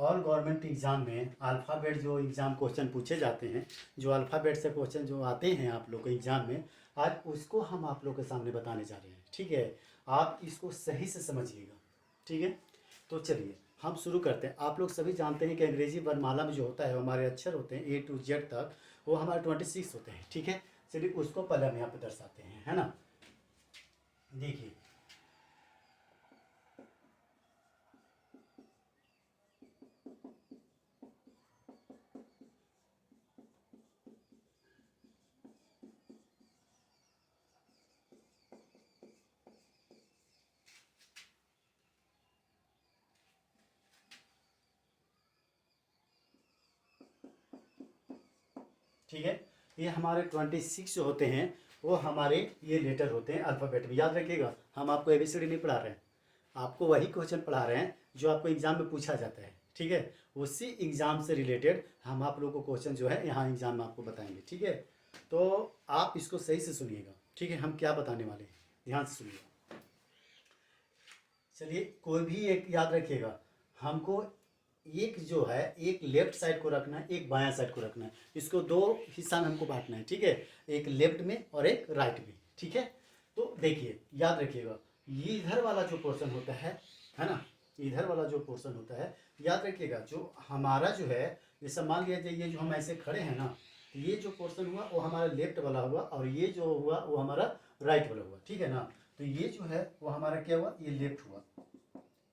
All government exam में alphabet जो exam question पूछे जाते हैं, जो अल्फ़ाबेट से क्वेश्चन जो आते हैं आप लोग को एग्ज़ाम में, आज उसको हम आप लोग के सामने बताने जा रहे हैं। ठीक है, आप इसको सही से समझिएगा। ठीक है, तो चलिए हम शुरू करते हैं। आप लोग सभी जानते हैं कि अंग्रेजी वर्णमाला में जो होता है, वो हमारे अक्षर होते हैं A to Z तक, वो हमारे 26 होते हैं। ठीक है, चलिए उसको पहले हम यहाँ पे दर्शाते हैं, है ना। देखिए, ठीक है, ये हमारे 26 जो होते हैं, वो हमारे ये लेटर होते हैं अल्फ़ाबेट में। याद रखिएगा, हम आपको ABCD नहीं पढ़ा रहे हैं, आपको वही क्वेश्चन पढ़ा रहे हैं जो आपको एग्ज़ाम में पूछा जाता है। ठीक है, उसी एग्ज़ाम से रिलेटेड हम आप लोगों को क्वेश्चन जो है यहाँ एग्ज़ाम में आपको बताएंगे। ठीक है, तो आप इसको सही से सुनिएगा। ठीक है, हम क्या बताने वाले हैं, ध्यान से सुनिएगा। चलिए, कोई भी एक याद रखिएगा, हमको एक जो है, एक लेफ्ट साइड को रखना है, एक बायां साइड को रखना है। इसको दो हिस्सा में हमको बांटना है। ठीक है, एक लेफ्ट में और एक राइट में। ठीक है, तो देखिए याद रखिएगा, ये इधर वाला जो पोर्शन होता है ना, इधर वाला जो पोर्शन होता है, याद रखिएगा, जो हमारा जो है, जैसे मान लिया जाए ये जो हम ऐसे खड़े हैं ना, तो ये जो पोर्शन हुआ वो हमारा लेफ्ट वाला हुआ, और ये जो हुआ वो हमारा राइट वाला हुआ। ठीक है ना, तो ये जो है वो हमारा क्या हुआ, ये लेफ्ट हुआ,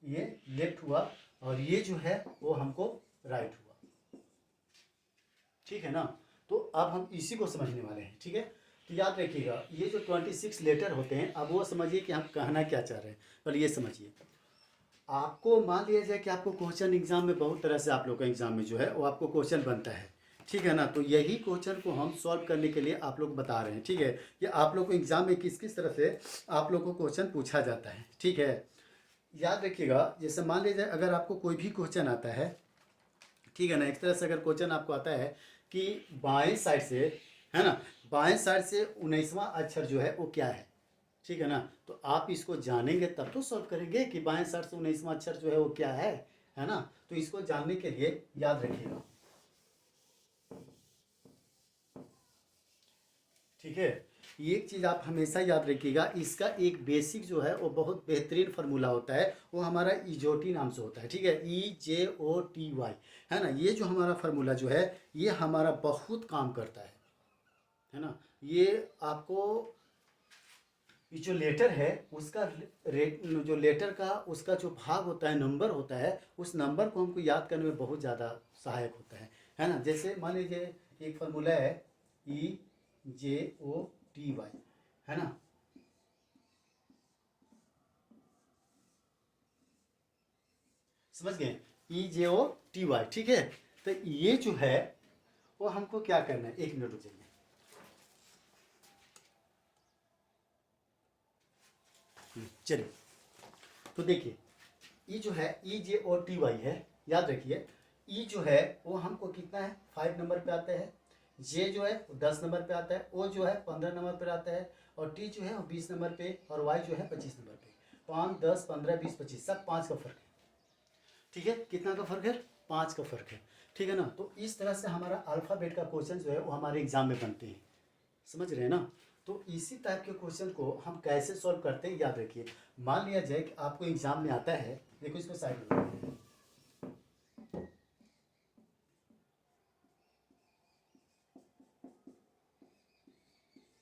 ये लेफ्ट हुआ, और ये जो है वो हमको राइट हुआ। ठीक है ना, तो अब हम इसी को समझने वाले हैं। ठीक है, तो याद रखिएगा, ये जो 26 लेटर होते हैं, अब वो समझिए कि हम कहना क्या चाह रहे हैं। पहले ये समझिए, आपको मान लिया जाए कि आपको क्वेश्चन एग्जाम में बहुत तरह से, आप लोग का एग्जाम में जो है वो आपको क्वेश्चन बनता है। ठीक है ना, तो यही क्वेश्चन को हम सॉल्व करने के लिए आप लोग बता रहे हैं। ठीक है, कि आप लोग को एग्जाम में किस किस तरह से आप लोग को क्वेश्चन पूछा जाता है। ठीक है, याद रखिएगा, जैसे मान लीजिए अगर आपको कोई भी क्वेश्चन आता है, ठीक है ना, एक तरह से अगर क्वेश्चन आपको आता है कि बाएं साइड से, है ना, बाएं साइड से 19वां अक्षर जो है वो क्या है। ठीक है ना, तो आप इसको जानेंगे तब तो सॉल्व करेंगे कि बाएं साइड से 19वां अक्षर जो है वो क्या है ना। तो इसको जानने के लिए याद रखिएगा। ठीक है, एक चीज़ आप हमेशा याद रखिएगा, इसका एक बेसिक जो है वो बहुत बेहतरीन फार्मूला होता है, वो हमारा इजोटी नाम से होता है। ठीक है, EJOTY, है ना, ये जो हमारा फार्मूला जो है, ये हमारा बहुत काम करता है ना। ये आपको, ये जो लेटर है उसका रेट, जो लेटर का उसका जो भाग होता है, नंबर होता है, उस नंबर को हमको याद करने में बहुत ज़्यादा सहायक होता है ना। जैसे मान लीजिए एक फार्मूला है EJOTY, है ना, समझ गए, EJOTY। ठीक है, तो ये जो है वो हमको क्या करना है, एक मिनट रुक जाइए। चलिए, तो देखिए, ई जो है EJOTY है, याद रखिए। ई जो है वो हमको कितना है, 5 नंबर पे आता है। जे जो है वो 10 नंबर पे आता है। ओ जो है 15 नंबर पे आता है। और टी जो है वो 20 नंबर पे। और वाई जो है 25 नंबर पे। 5, 10, 15, 20, 25, सब 5 का फर्क है। ठीक है, कितना का फर्क है, 5 का फर्क है। ठीक है ना, तो इस तरह से हमारा अल्फ़ाबेट का क्वेश्चन जो है वो हमारे एग्जाम में बनते हैं। समझ रहे हैं ना। तो इसी टाइप के क्वेश्चन को हम कैसे सॉल्व करते हैं, याद रखिए। मान लिया जाए कि आपको एग्जाम में आता है, देखो इसको साइड में रखते हैं।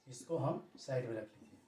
इसको हम साइड में रख लीजिए।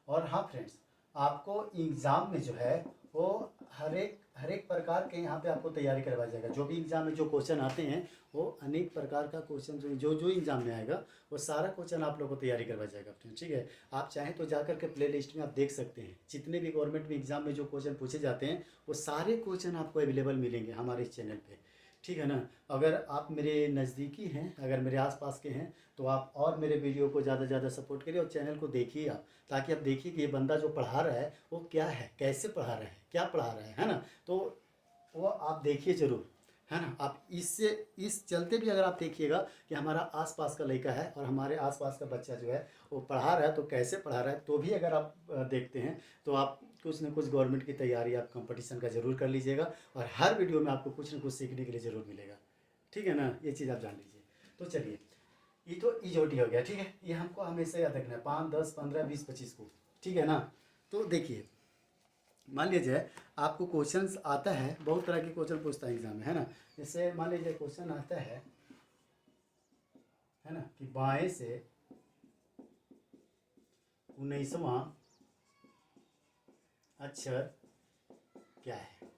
और हाँ फ्रेंड्स, आपको एग्ज़ाम में जो है वो हर एक प्रकार के यहाँ पे आपको तैयारी करवाया जाएगा। जो भी एग्ज़ाम में जो क्वेश्चन आते हैं, वो अनेक प्रकार का क्वेश्चन जो जो एग्ज़ाम में आएगा, वो सारा क्वेश्चन आप लोगों को तैयारी करवाया जाएगा फ्रेंड्स। ठीक है, आप चाहें तो जाकर के प्ले लिस्ट में आप देख सकते हैं, जितने भी गवर्नमेंट में एग्ज़ाम में जो क्वेश्चन पूछे जाते हैं, वो सारे क्वेश्चन आपको अवेलेबल मिलेंगे हमारे इस चैनल पर। ठीक है ना, अगर आप मेरे नज़दीकी हैं, अगर मेरे आसपास के हैं, तो आप और मेरे वीडियो को ज़्यादा से ज़्यादा सपोर्ट करिए और चैनल को देखिए आप, ताकि आप देखिए कि ये बंदा जो पढ़ा रहा है वो क्या है, कैसे पढ़ा रहा है, क्या पढ़ा रहा है ना। तो वो आप देखिए ज़रूर, है ना। आप इससे इस चलते भी अगर आप देखिएगा कि हमारा आसपास का लड़का है और हमारे आसपास का बच्चा जो है वो पढ़ा रहा है, तो कैसे पढ़ा रहा है, तो भी अगर आप देखते हैं, तो आप कुछ ना कुछ गवर्नमेंट की तैयारी आप कंपटीशन का ज़रूर कर लीजिएगा, और हर वीडियो में आपको कुछ ना कुछ सीखने के लिए ज़रूर मिलेगा। ठीक है ना, ये चीज़ आप जान लीजिए। तो चलिए, ये तो ईजोटी हो गया। ठीक है, ये हमको हमेशा याद रखना है, 5, 10, 15, 20, 25 को। ठीक है ना। तो देखिए, मान लीजिए आपको क्वेश्चंस आता है, बहुत तरह के क्वेश्चन पूछता है एग्जाम में, है ना। जैसे मान लीजिए क्वेश्चन आता है ना, कि बाएं से 19वां अक्षर क्या है।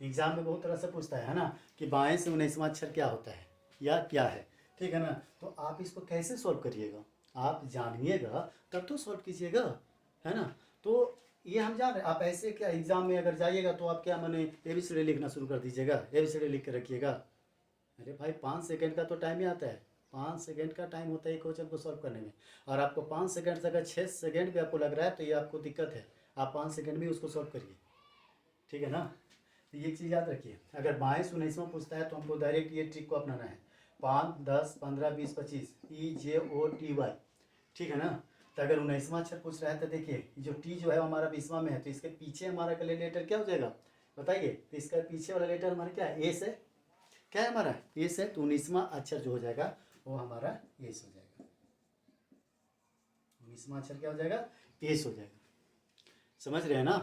एग्जाम में बहुत तरह से पूछता है ना, कि बाएं से 19वां अक्षर क्या होता है या क्या है। ठीक है ना। तो आप इसको कैसे सॉल्व करिएगा, आप जानिएगा तब तो सॉल्व कीजिएगा, है ना। तो ये हम जान रहे, आप ऐसे क्या एग्जाम में अगर जाइएगा तो आप क्या मैंने ABCD लिखना शुरू कर दीजिएगा, ABCD लिख के रखिएगा। अरे भाई 5 सेकंड का तो टाइम ही आता है, 5 सेकंड का टाइम होता है क्वेश्चन को सॉल्व करने में। और आपको 5 सेकंड से अगर 6 सेकंड भी आपको लग रहा है तो ये आपको दिक्कत है। आप 5 सेकंड में उसको सॉल्व करिए। ठीक है ना। तो ये चीज़ याद रखिए, अगर बाएं से 19वां पूछता है तो हमको डायरेक्ट ये ट्रिक को अपनाना है। 5, 10, 15, 20, 25, EJOTY। ठीक है ना। तो अगर 19वां अक्षर पूछ रहा है तो देखिए, जो टी जो है हमारा 20वां में है, तो इसके पीछे हमारा का लेटर क्या हो जाएगा बताइए। तो इसका पीछे वाला लेटर हमारा क्या है, एस है। क्या है हमारा, एस है। तो 19वां अक्षर जो हो जाएगा वो हमारा एस हो जाएगा। 19वां अक्षर क्या हो जाएगा, एस हो जाएगा। समझ रहे हैं ना।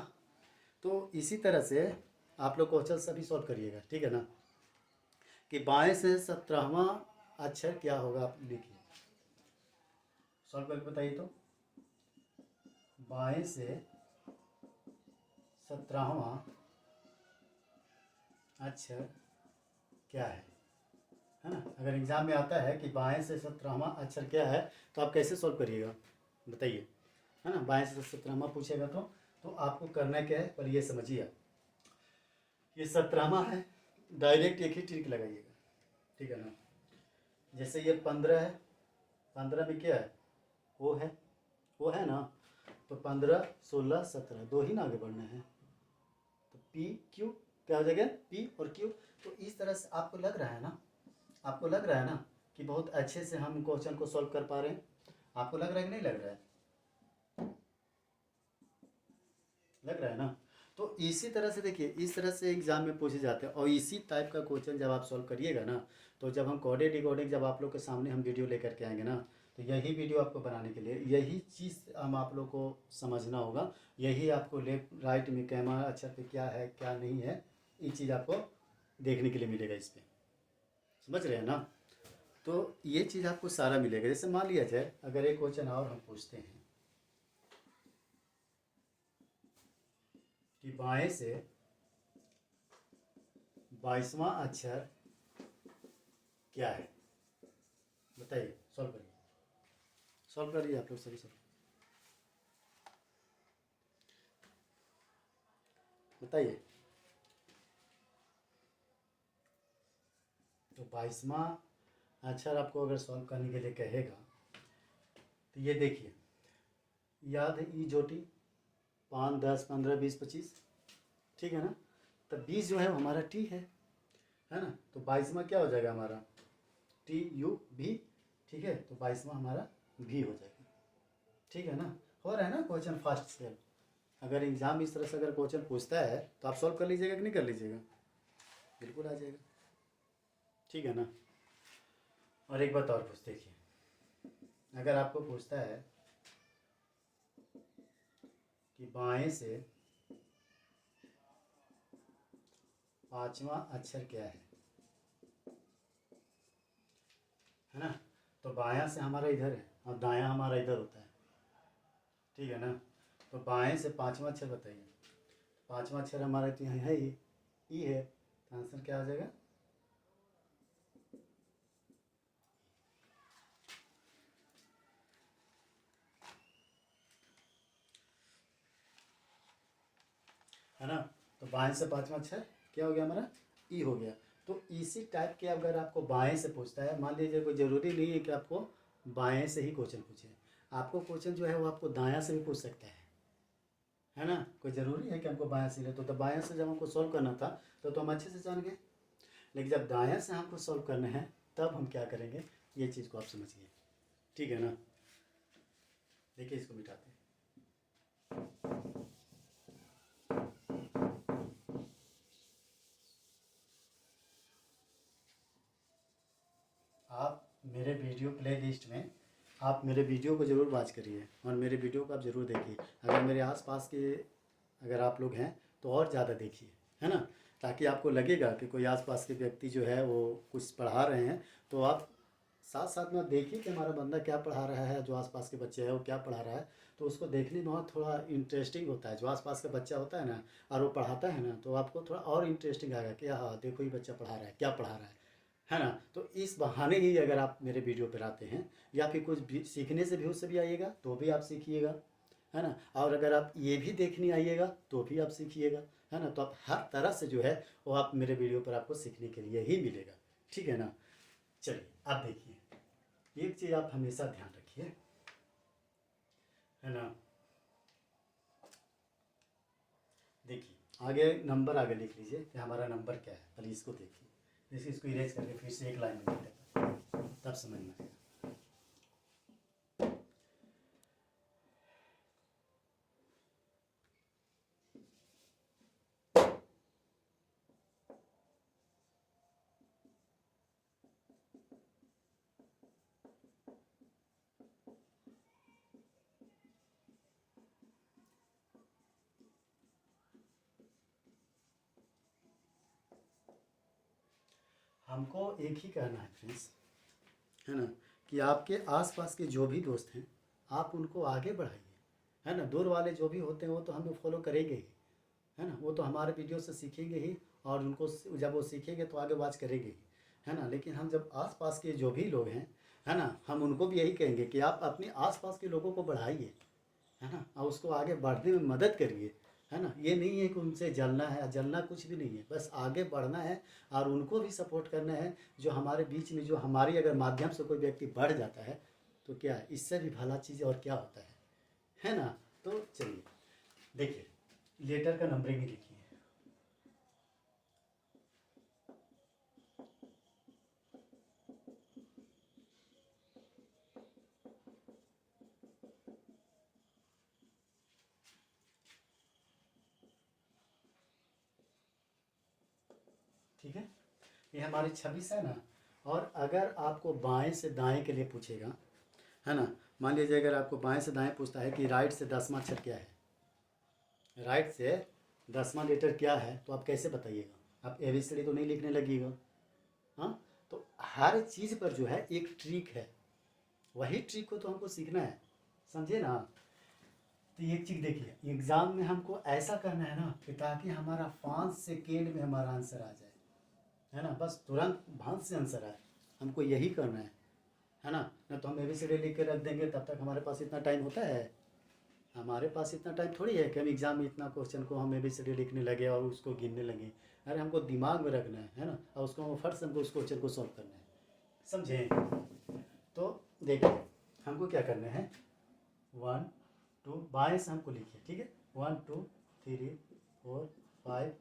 तो इसी तरह से आप लोग क्वेश्चन सभी सॉल्व करिएगा। ठीक है ना। कि बाएं से 17वां अक्षर क्या होगा, आप लिखिए, सॉल्व करके बताइए। तो बाएं से 17वां अक्षर क्या है ना। अगर एग्जाम में आता है कि बाएं से 17वां अक्षर क्या है, तो आप कैसे सॉल्व करिएगा बताइए, है ना। बाएं से 17वां पूछेगा तो आपको करना क्या है, पर ये समझिए आप, ये 17वां है, डायरेक्ट एक ही ट्रिक लगाइएगा। ठीक है ना। जैसे ये 15 है, 15 में क्या है, वो है ना। तो 15, 16, 17, दो ही ना आगे बढ़ना है। तो PQ क्या हो जाएगा, P और Q। तो इस तरह से आपको लग रहा है ना, आपको लग रहा है ना कि बहुत अच्छे से हम क्वेश्चन को सॉल्व कर पा रहे हैं। आपको लग रहा है कि नहीं लग रहा है, लग रहा है ना। तो इसी तरह से देखिए, इस तरह से एग्जाम में पूछे जाते हैं, और इसी टाइप का क्वेश्चन जब आप सॉल्व करिएगा ना, तो जब हम कोडेड डिकोडिंग जब आप लोग के सामने हम वीडियो लेकर के आएंगे ना, तो यही वीडियो आपको बनाने के लिए यही चीज़ हम आप लोग को समझना होगा। यही आपको लेफ्ट राइट में कैमरा अक्षर पे क्या है क्या नहीं है, ये चीज़ आपको देखने के लिए मिलेगा इस पर। समझ रहे हैं ना। तो ये चीज़ आपको सारा मिलेगा। जैसे मान लिया जाए अगर एक क्वेश्चन और हम पूछते हैं कि बाएं से 22वां अक्षर क्या है, बताइए, सॉल्व करिए, सॉल्व करिए आप लोग सभी सॉल्व बताइए। तो 22वां अक्षर आपको अगर सॉल्व करने के लिए कहेगा तो ये देखिए, याद है ई जोटी, 5, 10, 15, 20, 25। ठीक है ना। तो 20 जो है वो हमारा टी है ना। तो 22वां क्या हो जाएगा हमारा, TUV। ठीक है। तो 22वां हमारा भी हो जाएगा। ठीक है ना। हो रहा है ना क्वेश्चन फास्ट से। अगर एग्जाम इस तरह से अगर क्वेश्चन पूछता है तो आप सॉल्व कर लीजिएगा कि नहीं कर लीजिएगा, बिल्कुल आ जाएगा। ठीक है ना। और एक बात और पूछ देखिए, अगर आपको पूछता है कि बाएं से 5वां अक्षर क्या है ना। तो बायां से हमारा इधर है और दायां हमारा इधर होता है। ठीक है ना। तो बाएं से 5वां अक्षर बताइए। 5वां अक्षर हमारा तो यहाँ है ही, ई है। तो आंसर क्या आ जाएगा, है ना। तो बाएं से 5वां अक्षर क्या हो गया हमारा, ई हो गया। तो इसी टाइप के अगर आपको बाएं से पूछता है, मान लीजिए कोई ज़रूरी नहीं है कि आपको बाएं से ही क्वेश्चन पूछे, आपको क्वेश्चन जो है वो आपको दायां से भी पूछ सकता है ना। कोई ज़रूरी है कि हमको बायां से ले, तो बायां से जब हमको सॉल्व करना था तो हम अच्छे से जान गए। लेकिन जब दायां से हमको सॉल्व करना है तब हम क्या करेंगे, ये चीज़ को आप समझिए। ठीक है ना। देखिए इसको मिटाते हैं। मेरे वीडियो प्ले लिस्ट में आप मेरे वीडियो को ज़रूर वॉच करिए और मेरे वीडियो को आप ज़रूर देखिए। अगर मेरे आसपास के अगर आप लोग हैं तो और ज़्यादा देखिए, है ना, ताकि आपको लगेगा कि कोई आसपास के व्यक्ति जो है वो कुछ पढ़ा रहे हैं, तो आप साथ साथ में देखिए कि हमारा बंदा क्या पढ़ा रहा है, जो आसपास के बच्चे हैं वो क्या पढ़ा रहा है। तो उसको देखने में और थोड़ा इंटरेस्टिंग होता है। जो आसपास का बच्चा होता है ना और वो पढ़ाता है ना, तो आपको थोड़ा और इंटरेस्टिंग आएगा कि हाँ देखो ये बच्चा पढ़ा रहा है, क्या पढ़ा रहा है ना। तो इस बहाने ही अगर आप मेरे वीडियो पर आते हैं या फिर कुछ भी सीखने से व्यूज़ से भी आइएगा तो भी आप सीखिएगा, है ना। और अगर आप ये भी देखने आइएगा तो भी आप सीखिएगा, है ना। तो आप हर तरह से जो है वो आप मेरे वीडियो पर आपको सीखने के लिए ही मिलेगा, ठीक है ना। चलिए आप देखिए, एक चीज़ आप हमेशा ध्यान रखिए, है ना। देखिए आगे नंबर आगे लिख लीजिए कि हमारा नंबर क्या है, पहले इसको देखिए। जैसे इसको इरेज करके फिर से एक लाइन में लिख देता हूँ, तब समझ में आएगा। हमको एक ही कहना है फ्रेंड्स, है ना, कि आपके आसपास के जो भी दोस्त हैं आप उनको आगे बढ़ाइए, है ना। दूर वाले जो भी होते हैं वो तो हमें फॉलो करेंगे ही, है ना, वो तो हमारे वीडियो से सीखेंगे ही और उनको जब वो सीखेंगे तो आगे वॉच करेंगे ही, है ना। लेकिन हम जब आसपास के जो भी लोग हैं, है ना, हम उनको भी यही कहेंगे कि आप अपने आसपास के लोगों को बढ़ाइए, है ना, और उसको आगे बढ़ने में मदद करिए, है ना। ये नहीं है कि उनसे जलना है, जलना कुछ भी नहीं है, बस आगे बढ़ना है और उनको भी सपोर्ट करना है। जो हमारे बीच में जो हमारी अगर माध्यम से कोई व्यक्ति बढ़ जाता है तो क्या है, इससे भी भला चीज़ और क्या होता है ना। तो चलिए देखिए, लेटर का नंबरिंग ही लिखिए। ठीक है, ये हमारी 26 है ना। और अगर आपको बाएं से दाएं के लिए पूछेगा, है ना, मान लीजिए अगर आपको बाएं से दाएं पूछता है कि राइट से 10वां अक्षर क्या है, राइट से 10वां लेटर क्या है, तो आप कैसे बताइएगा। आप एबीसीडी तो नहीं लिखने लगिएगा। हाँ, तो हर चीज़ पर जो है एक ट्रिक है, वही ट्रिक को तो हमको सीखना है, समझे ना। तो एक चीज़ देखिए, एग्ज़ाम में हमको ऐसा करना है ना कि ताकि हमारा 5 सेकेंड में हमारा आंसर आ जाए, है ना, बस तुरंत भांत से आंसर आए, हमको यही करना है ना। न तो हम एबीसीडी लिख के रख देंगे, तब तक हमारे पास इतना टाइम होता है, हमारे पास इतना टाइम थोड़ी है कि हम एग्ज़ाम में इतना क्वेश्चन को हम एबीसीडी लिखने लगे और उसको गिनने लगे। अरे हमको दिमाग में रखना है ना, और उसको हम फट से हमको उस क्वेश्चन को सॉल्व करना है, समझे। तो देखिए हमको क्या करना है, 1 2 बाएं से हमको लिखिए, ठीक है, 1 2 3 4 5।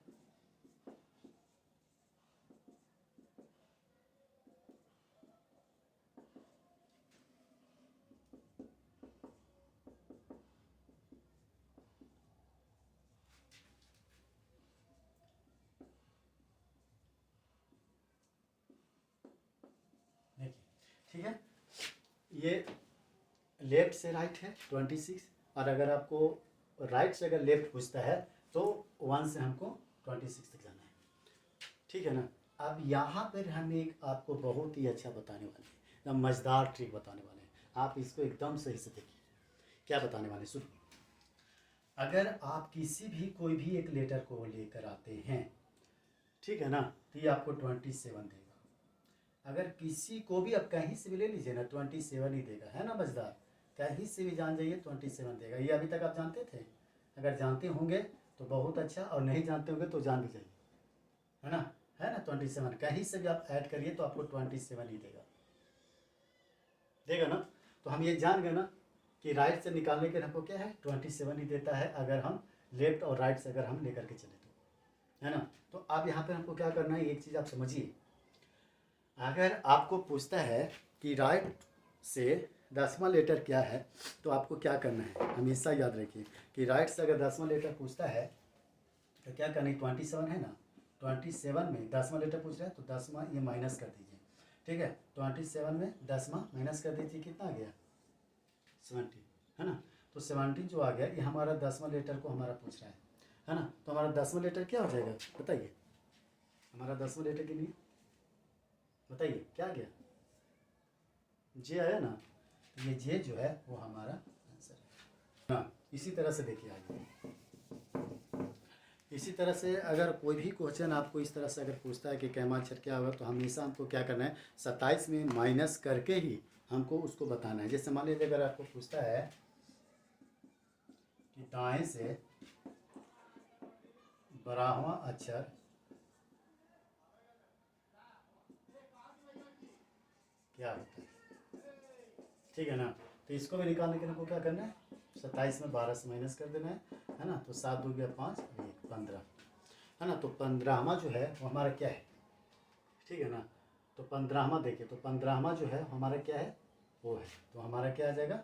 देखिए ठीक है, ये लेफ्ट से राइट है 26, और अगर आपको राइट से अगर लेफ्ट पूछता है तो 1 से हमको 26 तक जाना है, ठीक है ना। अब यहाँ पर हम एक आपको बहुत ही अच्छा बताने वाले हैं, एकदम मज़ेदार ट्रिक बताने वाले हैं। आप इसको एकदम सही से देखिए, क्या बताने वाले, सुनिए। अगर आप किसी भी कोई भी एक लेटर को लेकर आते हैं, ठीक है ना, तो ये आपको 27 देगा। अगर किसी को भी आप कहीं से भी ले लीजिए ना, 27 ही देगा, है ना मज़ेदार। कहीं से भी जान जाइए 27 देगा। ये अभी तक आप जानते थे, अगर जानते होंगे तो बहुत अच्छा, और नहीं जानते होंगे तो जान भी जाइए, है ना 27 कहीं से भी आप ऐड करिए तो आपको 27 ही देगा, देगा ना। तो हम ये जान गए ना कि राइट से निकालने के हमको क्या है 27 ही देता है, अगर हम लेफ्ट और राइट से अगर हम लेकर के चले तो, है ना। तो अब यहाँ पे हमको क्या करना है, एक चीज़ आप समझिए। अगर आपको पूछता है कि राइट से 10वां लेटर क्या है, तो आपको क्या करना है, हमेशा याद रखिए कि राइट से अगर 10वां लेटर पूछता है तो क्या करना है, 27 है ना, 27 में 10वां लेटर पूछ रहा है तो 10वां ये माइनस कर दीजिए, ठीक है। 27 में 10वां माइनस कर दीजिए, कितना आ गया 17, है ना। तो 17 जो आ गया ये हमारा 10वां लेटर को हमारा पूछ रहा है ना। तो हमारा 10वां लेटर क्या हो जाएगा बताइए, हमारा 10वां लेटर के लिए बताइए क्या आ गया, जे आया ना। तो ये जे जो है वो हमारा आंसर है। हाँ, इसी तरह से देखिए आगे, इसी तरह से अगर कोई भी क्वेश्चन आपको इस तरह से अगर पूछता है कि कैमा अक्षर क्या होगा, तो हमेशा हमको क्या करना है, 27 में माइनस करके ही हमको उसको बताना है। जैसे मान लीजिए अगर आपको पूछता है कि दाएं से 12वां अक्षर क्या होता है, ठीक है ना। तो इसको भी निकालने के लिए हमको क्या करना है, 27 में 12 से माइनस कर देना है ना। तो 7 हो गया 5 1 15, है ना। तो 15वां जो है वो हमारा क्या है, ठीक है ना। तो 15वां देखिए, तो 15वां जो है हमारा क्या है वो है, तो हमारा क्या आ जाएगा,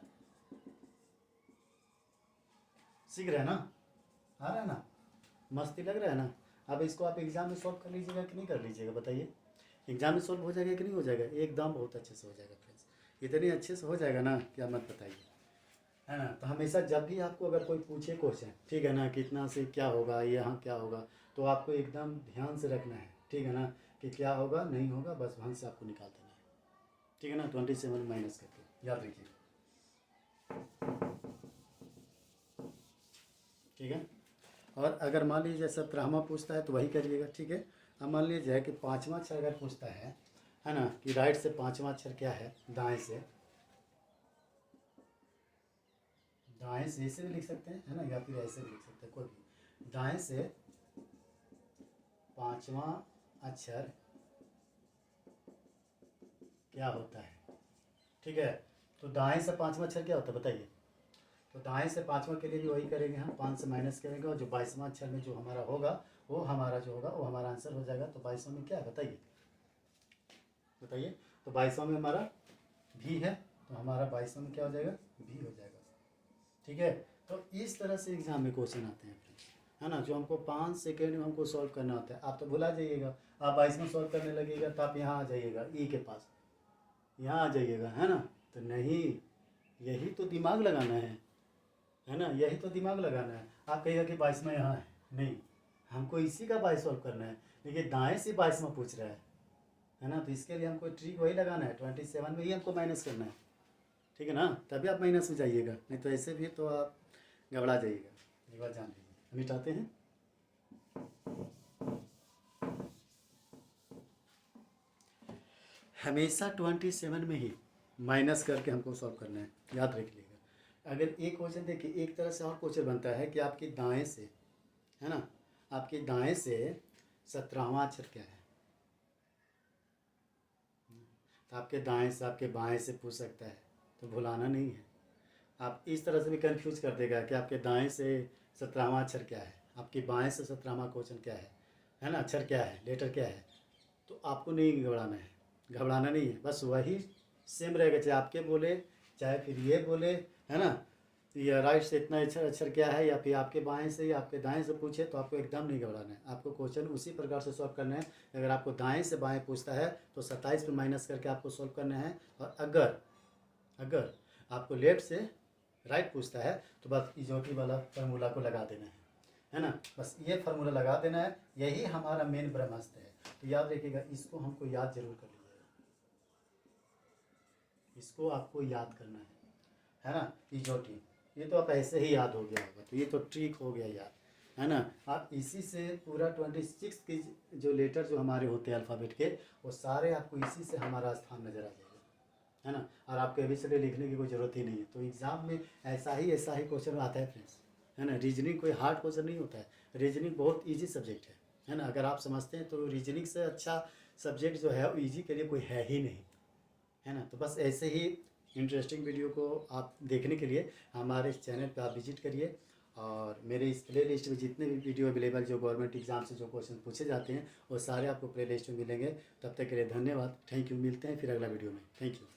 सीख रहे हैं ना, आ रहा है ना, मस्ती लग रहा है ना। अब इसको आप एग्जाम में सॉल्व कर लीजिएगा कि नहीं कर लीजिएगा बताइए, एग्जाम में सॉल्व हो जाएगा कि नहीं हो जाएगा, एकदम बहुत अच्छे से हो जाएगा फ्रेंड्स, इतने अच्छे से हो जाएगा ना क्या मत बताइए, है ना। तो हमेशा जब भी आपको अगर कोई पूछे क्वेश्चन, ठीक है ना, कितना से क्या होगा, यहाँ क्या होगा, तो आपको एकदम ध्यान से रखना है, ठीक है ना, कि क्या होगा नहीं होगा, बस वहाँ से आपको निकाल देना है, ठीक है ना। 27 माइनस करके याद रखिए, ठीक है। और अगर मान लीजिए 17वां पूछता है तो वही करिएगा, ठीक है। अब मान लीजिए कि 5वां अक्षर अगर पूछता है ना, कि राइट से 5वां अक्षर क्या है, दाएं से, दाएं से ऐसे भी लिख सकते हैं, है ना, या फिर ऐसे भी लिख सकते हैं, कोई भी, दाएं से 5वां अक्षर क्या होता है, ठीक है। तो दाएं से 5वां अक्षर क्या होता है बताइए, तो दाएं से 5वां के लिए भी वही करेंगे हम, 5 से माइनस करेंगे, और जो 22वां अक्षर में जो हमारा होगा वो हमारा जो होगा वो हमारा आंसर हो जाएगा। तो 22वां में क्या है बताइए, बताइए। तो 22वां में हमारा भी है, तो हमारा 22वां में क्या हो जाएगा, भी हो जाएगा, ठीक है। तो इस तरह से एग्जाम में क्वेश्चन आते हैं फ्रेंड्स, है ना, जो हमको 5 सेकेंड में हमको सॉल्व करना होता है। आप तो भुला जाइएगा, आप 22वां सॉल्व करने लगेगा तो आप यहाँ आ जाइएगा ई के पास, यहाँ आ जाइएगा, है ना। तो नहीं, यही तो दिमाग लगाना है ना, यही तो दिमाग लगाना है। आप कहिएगा कि 22वां यहाँ है, नहीं, हमको इसी का 22 सॉल्व करना है, लेकिन दाएं से 22वां पूछ रहा है ना। तो इसके लिए हमको ट्रिक वही लगाना है, 27 में ही हमको माइनस करना है, ठीक है ना, तभी आप माइनस में जाइएगा, नहीं तो ऐसे भी तो आप घबरा जाइएगा। एक बार जान लीजिए, मिटाते हैं, हमेशा 27 में ही माइनस करके हमको सॉल्व करना है, याद रखिएगा। अगर एक क्वेश्चन देखिए, एक तरह से और क्वेश्चन बनता है कि आपकी दाएं से, है ना, आपके दाएं से 17वां अक्षर क्या है, तो आपके दाएं से आपके बाएं से पूछ सकता है, तो भुलाना नहीं है। आप इस तरह से भी कंफ्यूज कर देगा कि आपके दाएं से 17वां अक्षर क्या है, आपके बाएं से 17वां क्वेश्चन क्या है ना, अक्षर क्या है, लेटर क्या है। तो आपको नहीं घबराना है, घबराना नहीं है, बस वही सेम रहेगा, चाहे आपके बोले चाहे फिर ये बोले, है ना। या राइट से इतना अक्षर अक्षर क्या है, या फिर आपके बाएं से या आपके दाएं से पूछे, तो आपको एकदम नहीं घबराना है, आपको क्वेश्चन उसी प्रकार से सॉल्व करना है। अगर आपको दाएं से बाएं पूछता है तो 27 में माइनस करके आपको सॉल्व करना है, और अगर अगर आपको लेफ्ट से राइट पूछता है तो बस इजोटी वाला फार्मूला को लगा देना है ना, बस ये फार्मूला लगा देना है, यही हमारा मेन ब्रह्मास्त्र है। तो याद रखिएगा, इसको हमको याद जरूर कर लीजिएगा, इसको आपको याद करना है ना, इजोटी, ये तो आप ऐसे ही याद हो गया होगा, तो ये तो ट्रिक हो गया याद, है ना। आप इसी से पूरा 26 की जो लेटर जो हमारे होते हैं अल्फ़ाबेट के, वो सारे आपको इसी से हमारा स्थान नज़र आ जाएगा, है ना। और आपको एबीसीडी लिखने की कोई ज़रूरत ही नहीं है। तो एग्ज़ाम में ऐसा ही क्वेश्चन आता है फ्रेंड्स, है ना। रीजनिंग कोई हार्ड क्वेश्चन नहीं होता है, रीजनिंग बहुत ईजी सब्जेक्ट है ना। अगर आप समझते हैं तो रीजनिंग से अच्छा सब्जेक्ट जो है वो ईजी के लिए कोई है ही नहीं, है ना। तो बस ऐसे ही इंटरेस्टिंग वीडियो को आप देखने के लिए हमारे इस चैनल पर आप विजिट करिए, और मेरे इस प्ले लिस्ट में जितने भी वीडियो अवेलेबल जो गवर्नमेंट एग्जाम से जो क्वेश्चन पूछे जाते हैं वो सारे आपको प्ले लिस्ट में मिलेंगे। तब तक के लिए धन्यवाद, थैंक यू, मिलते हैं फिर अगला वीडियो में, थैंक यू।